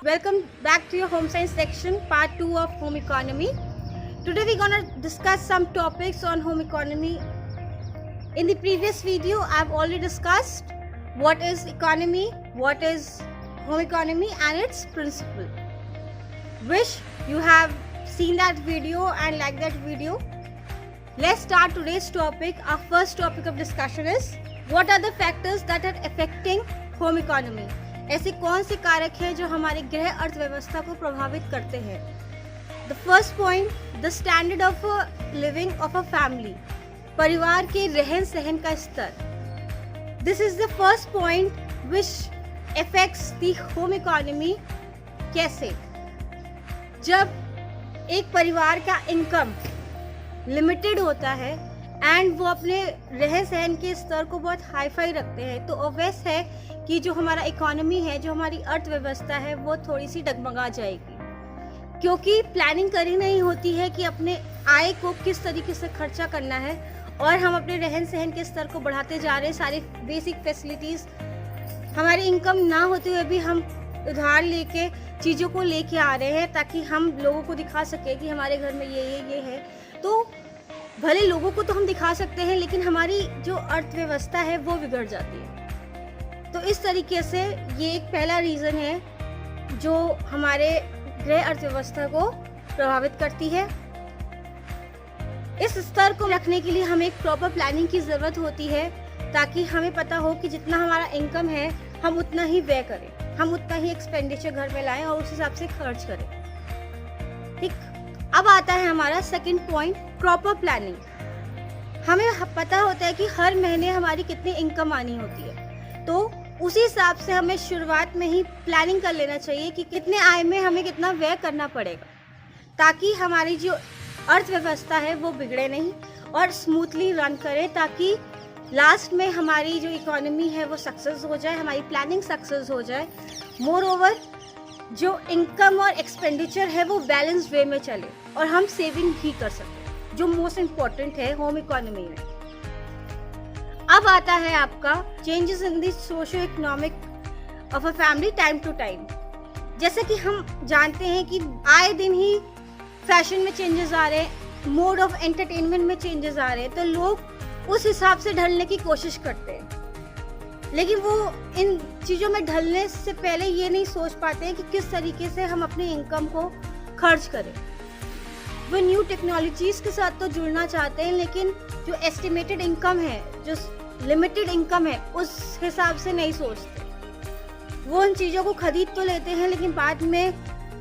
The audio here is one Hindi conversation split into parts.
Welcome back to your home science section, part 2 of home economy. Today we're gonna discuss some topics on home economy. In the previous video, I've already discussed what is economy, what is home economy and its principle. Wish you have seen that video and liked that video. Let's start today's topic. Our first topic of discussion is what are the factors that are affecting home economy? ऐसे कौन से कारक हैं जो हमारे गृह अर्थव्यवस्था को प्रभावित करते हैं? The first point, the standard of living of a family. परिवार के रहन सहन का स्तर. This is the first point which affects the home economy. कैसे? जब एक परिवार का इनकम लिमिटेड होता है एंड वो अपने रहन सहन के स्तर को बहुत हाई फाई रखते हैं, तो ऑब्वियस है कि जो हमारा इकोनॉमी है, जो हमारी अर्थव्यवस्था है, वो थोड़ी सी डगमगा जाएगी, क्योंकि प्लानिंग करी नहीं होती है कि अपने आय को किस तरीके से खर्चा करना है और हम अपने रहन सहन के स्तर को बढ़ाते जा रहे हैं. सारी बेसिक फैसिलिटीज़ हमारी इनकम ना होते हुए भी हम उधार लेके चीज़ों को लेके आ रहे हैं ताकि हम लोगों को दिखा सके कि हमारे घर में ये है. तो भले लोगों को तो हम दिखा सकते हैं, लेकिन हमारी जो अर्थव्यवस्था है वो बिगड़ जाती है. तो इस तरीके से ये एक पहला रीज़न है जो हमारे गृह अर्थव्यवस्था को प्रभावित करती है. इस स्तर को रखने के लिए हमें एक प्रॉपर प्लानिंग की ज़रूरत होती है ताकि हमें पता हो कि जितना हमारा इनकम है हम उतना ही व्यय करें, हम उतना ही एक्सपेंडिचर घर में लाएं और उस हिसाब से खर्च करें. ठीक. अब आता है हमारा सेकंड पॉइंट, प्रॉपर प्लानिंग. हमें पता होता है कि हर महीने हमारी कितनी इनकम आनी होती है, तो उसी हिसाब से हमें शुरुआत में ही प्लानिंग कर लेना चाहिए कि कितने आय में हमें कितना व्यय करना पड़ेगा, ताकि हमारी जो अर्थव्यवस्था है वो बिगड़े नहीं और स्मूथली रन करे, ताकि लास्ट में हमारी जो इकोनॉमी है वो सक्सेस हो जाए, हमारी प्लानिंग सक्सेस हो जाए. मोर ओवर जो इनकम और एक्सपेंडिचर है वो बैलेंस वे में चले और हम सेविंग भी कर सकें, जो मोस्ट इम्पॉर्टेंट है होम इकोनॉमी में. अब आता है आपका changes in the socio economic of a family time to time. जैसे कि हम जानते हैं कि आए दिन ही फैशन में चेंजेस आ रहे हैं, मोड ऑफ एंटरटेनमेंट में चेंजेस आ रहे हैं, तो लोग उस हिसाब से ढलने की कोशिश करते हैं, लेकिन वो इन चीज़ों में ढलने से पहले ये नहीं सोच पाते हैं कि किस तरीके से हम अपनी इनकम को खर्च करें. वो न्यू टेक्नोलॉजीज़ के साथ तो जुड़ना चाहते हैं, लेकिन जो एस्टिमेटेड इनकम है, जो लिमिटेड इनकम है, उस हिसाब से नहीं सोचते. वो उन चीज़ों को खरीद तो लेते हैं, लेकिन बाद में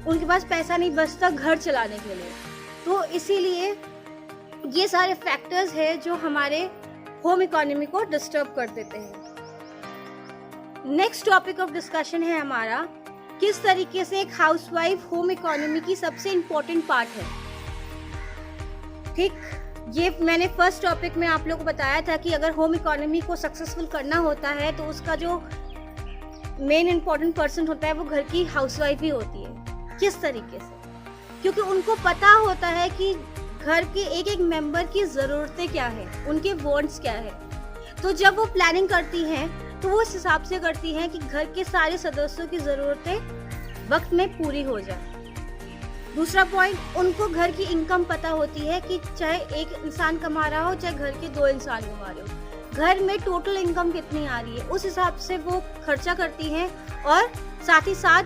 उनके पास पैसा नहीं बचता घर चलाने के लिए. तो इसीलिए ये सारे फैक्टर्स हैं जो हमारे होम इकोनॉमी को डिस्टर्ब कर देते हैं. नेक्स्ट टॉपिक ऑफ डिस्कशन है हमारा किस तरीके से एक हाउसवाइफ होम इकोनॉमी की सबसे इम्पोर्टेंट पार्ट है. ठीक, ये मैंने फर्स्ट टॉपिक में आप लोगों को बताया था कि अगर होम इकोनॉमी को सक्सेसफुल करना होता है तो उसका जो मेन इम्पोर्टेंट पर्सन होता है वो घर की हाउसवाइफ ही होती है. किस तरीके से? क्योंकि उनको पता होता है कि घर के एक एक मेंबर की ज़रूरतें क्या है, उनके वांट्स क्या है. तो जब वो प्लानिंग करती हैं तो वो इस हिसाब से करती हैं कि घर के सारे सदस्यों की ज़रूरतें वक्त में पूरी हो जाए. दूसरा पॉइंट, उनको घर की इनकम पता होती है कि चाहे एक इंसान कमा रहा हो, चाहे घर के 2 इंसान कमा रहे हो, घर में टोटल इनकम कितनी आ रही है, उस हिसाब से वो खर्चा करती हैं. और साथ ही साथ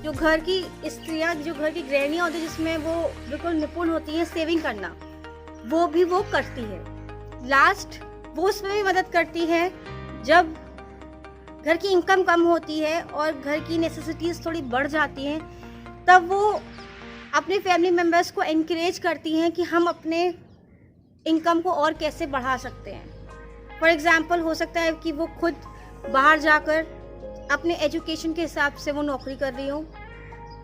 जो घर की स्त्रियाँ, जो घर की गृहिणियाँ होती हैं, जिसमें वो बिल्कुल निपुण होती हैं सेविंग करना, वो भी वो करती है. लास्ट वो उसमें भी मदद करती है जब घर की इनकम कम होती है और घर की नेसेसिटीज़ थोड़ी बढ़ जाती हैं, तब वो अपने फैमिली मेम्बर्स को एनकरेज करती हैं कि हम अपने इनकम को और कैसे बढ़ा सकते हैं. फॉर एग्ज़ाम्पल हो सकता है कि वो खुद बाहर जाकर अपने एजुकेशन के हिसाब से वो नौकरी कर रही हो,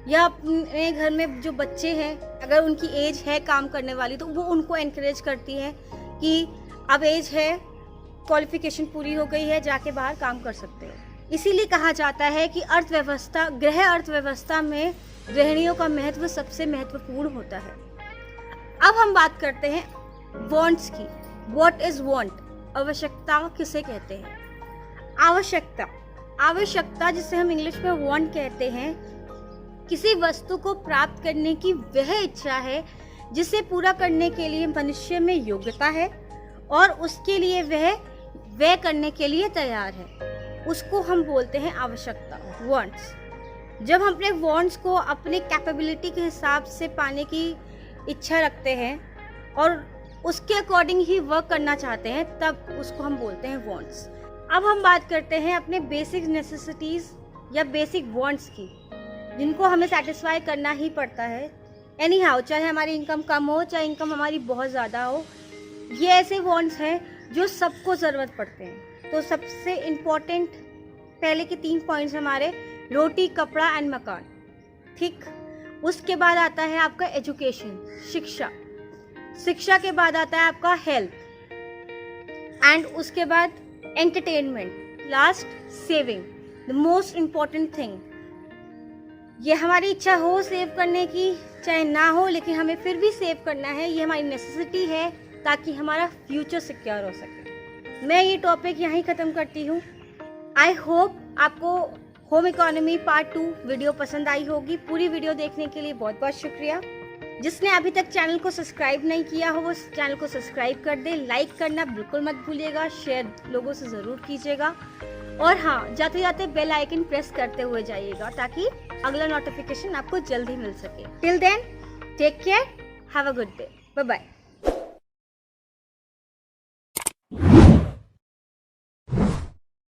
या अपने घर में जो बच्चे हैं अगर उनकी एज है काम करने वाली, तो वो उनको एनकरेज करती है कि अब एज है, क्वालिफिकेशन पूरी हो गई है, जाके बाहर काम कर सकते हैं. इसीलिए कहा जाता है कि अर्थव्यवस्था, गृह अर्थव्यवस्था में गृहिणियों का महत्व सबसे महत्वपूर्ण होता है. अब हम बात करते हैं वांट्स की. What is want? आवश्यकता किसे कहते हैं? आवश्यकता जिसे हम इंग्लिश में वांट कहते हैं, किसी वस्तु को प्राप्त करने की वह इच्छा है जिसे पूरा करने के लिए मनुष्य में योग्यता है और उसके लिए वह करने के लिए तैयार है। उसको हम बोलते हैं आवश्यकता, वांट्स। जब हम अपने वांट्स को अपने कैपेबिलिटी के हिसाब से पाने की इच्छा रखते हैं और उसके अकॉर्डिंग ही वर्क करना चाहते हैं, तब उसको हम बोलते हैं वांट्स। अब हम बात करते हैं अपने बेसिक नेसेसिटीज़ या बेसिक वांट्स की, जिनको हमें सेटिस्फाई करना ही पड़ता है एनी हाउ, चाहे हमारी इनकम कम हो चाहे इनकम हमारी बहुत ज़्यादा हो। ये ऐसे वांट्स हैं जो सबको ज़रूरत पड़ते हैं। तो सबसे इम्पोर्टेंट पहले के 3 पॉइंट्स हमारे रोटी, कपड़ा एंड मकान, ठीक। उसके बाद आता है आपका एजुकेशन, शिक्षा के बाद आता है आपका हेल्थ एंड उसके बाद entertainment, last saving, the most important thing. ये हमारी इच्छा हो सेव करने की चाहे ना हो, लेकिन हमें फिर भी सेव करना है। ये हमारी नेसेसिटी है ताकि हमारा फ्यूचर सिक्योर हो सके। मैं ये टॉपिक यहीं ख़त्म करती हूँ। आई होप आपको होम इकोनॉमी पार्ट 2 वीडियो पसंद आई होगी। पूरी वीडियो देखने के लिए बहुत बहुत शुक्रिया। जिसने अभी तक चैनल को सब्सक्राइब नहीं किया हो वो चैनल को सब्सक्राइब कर दे। लाइक करना बिल्कुल मत भूलिएगा, शेयर लोगों से ज़रूर कीजिएगा और हाँ, जाते जाते बेल आइकन प्रेस करते हुए जाइएगा ताकि अगला नोटिफिकेशन आपको जल्दी मिल सके। Till then take care, have a good day, bye bye.